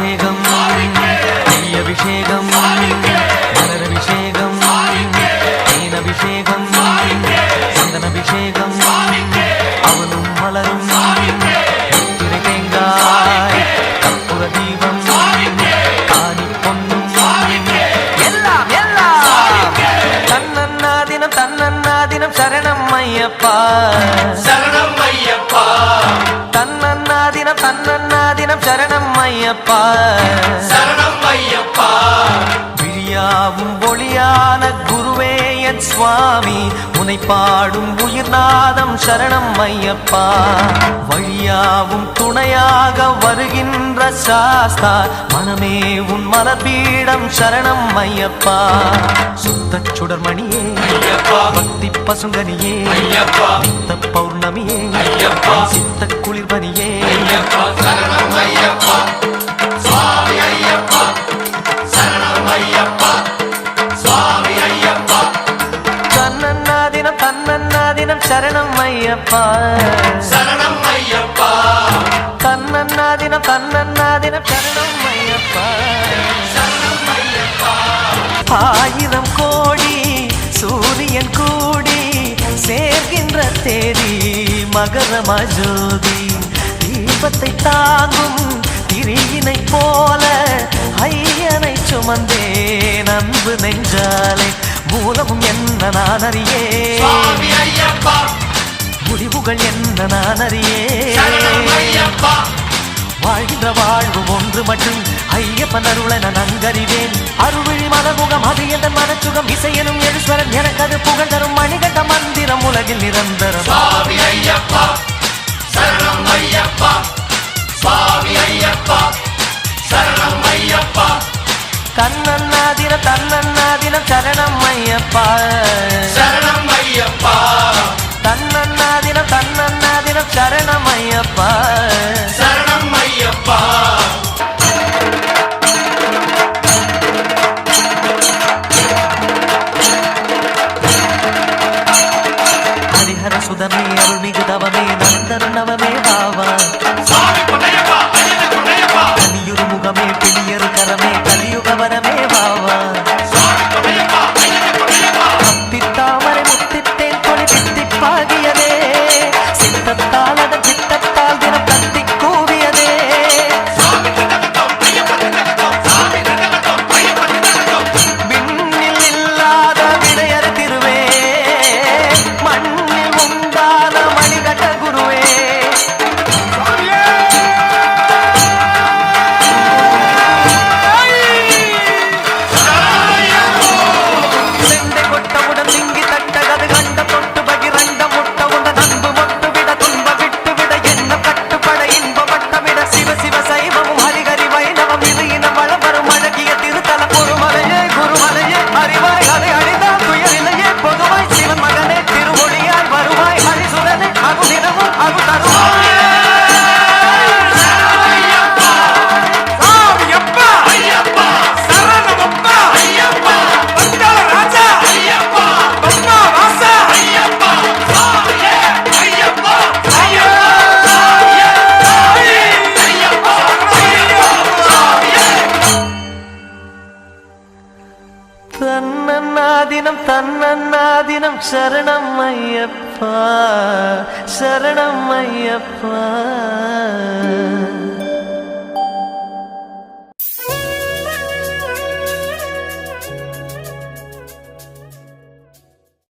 பாலபிஷேகம் நெய்யபிஷேகம் மலரபிஷேகம் தேனபிஷேகம் சந்தனபிஷேகம் அவனும் மலரும் வெற்றிலை தேங்காய் கற்பூர தீபம் காணி பொன்னும் எல்லாம் எல்லாம் தன்னன்னாதினம் தன்னன்னாதினம் சரணம் ஐயப்பா சரணம் ஐயப்பா தன்னன்னாதினம் தன்னன்னாதினம் சரணம் ஐயப்பா சரணம் ஐயப்பா விழியாவும் ஒளியான குருவே என் சுவாமி உனை பாடும் உயிர்நாதம் சரணம் ஐயப்பா வழியாவும் துணையாக வருகின்ற சாஸ்தா மனமே உன் மலர்பீடம் சரணம் ஐயப்பா சுத்த சுடர்மணியே பக்தி பசுங்கனியே நித்த பௌர்ணமியே சித்த குளிர்பனியே சரணம் ஐயப்பா சுவாமி ஐயப்பா சரணம் ஐயப்பா சுவாமி ஐயப்பா தன்னன்னாதினம் தன்னன்னாதினம் சரணம் ஐயப்பா சரணம் ஐயப்பா தன்னன்னாதினம் தன்னன்னாதினம் சரணம் ஐயப்பா சரணம் ஐயப்பா ஆயிரம் கோடி சூரியன் கூடி சேர்கின்ற தேதி மகரம ஜோதி தீபத்தை தாங்கும் திரியினை போல ஐயனை சுமந்தேன் அன்பு நெஞ்சாலே மூலமும் என்ன நான் அறியே சுவாமி ஐயப்பா முடிவுகள் என்ன நான் அறியே சரணம் ஐயப்பா வாழ்கின்ற வாழ்வு ஒன்று மட்டும் ஐயப்பன் அருளை நான் நன்கறிவேன் அருள்விழி மலர்முகம் அது எந்த மனச்சுகம் இசையனும் எழுஸ்வரன் எனக்கு அது புகழ் தரும் மணிகண்ட மந்திரம் உலகில் நிரந்தரம் சுவாமி ஐயப்பா சரணம் ஐயப்பா சுவாமி ஐயப்பா சரணம் ஐயப்பா தன்னன்னாதினம் தன்னன்னாதினம் சரணம் ஐயப்பா சரணம் ஐயப்பா தன்னன்னாதினம் தன்னன்னாதினம் சரணம் ஐயப்பா சரணம் ஐயப்பா ஹரிஹர சுதமே அருள்மிகு தவமே நந்தரும் நவமே பாவா சுவாமி பொன்னையப்பா ஐயனே பொன்னையப்பா கலியுரு முகமே பிடியரு கரமே கலியுகவரமே பாவா சுவாமி பொன்னையப்பா ஐயனே பொன்னையப்பா பித்தாமரை முத்தித்தேன் கொடி தித்திப்பாகியதே சித்தத்தால் அதன் சித்தத்தால் தினம் கத்தி கூவியதே சுவாமி திண்டகத்தோம் ஐயப்பா திண்டகத்தோம் சுவாமி திண்டகத்தோம் ஐயப்பா திண்டகத்தோம் விண்ணில் இல்லாத விடையறு திருவே மண்ணில் உண்டான மணிகண்ட குருவே செண்டை கொட்டவுடன் திங்கி தட்டகது கண்ட தொட்டு பகிரண்ட முட்ட உண்ட நண்பு மொட்டு விட துன்ப விட்டு விட என்ன கட்டுப்பட இன்பப்பட்ட விட சிவ சிவ சைவமும் ஹரிகரி வைணவம் இது இனம் வளம் வரும் அழகிய திருத்தல பொறுமலையே குருமலையே அறிவாய் அதை அழிந்தால் துயரிலையே பொதுவாய் சிவன் மகனே திருமொழியாய் வருவாய் ஹரிசுரனே அகு தினமும் அகு தருவாய் ஐயப்பா ஐயப்பா சரணமப்பா ஐயப்பா வந்தாள ராஜா ஐயப்பா பத்மா வாசா ஐயப்பா சுவாமியே ஐயப்பா ஐயப்பா ஐயப்பா சுவாமியே தன்னன்னாதினம் தன்னன்னாதினம் சரணம் ஐயப்பா சரணம் ஐயப்பா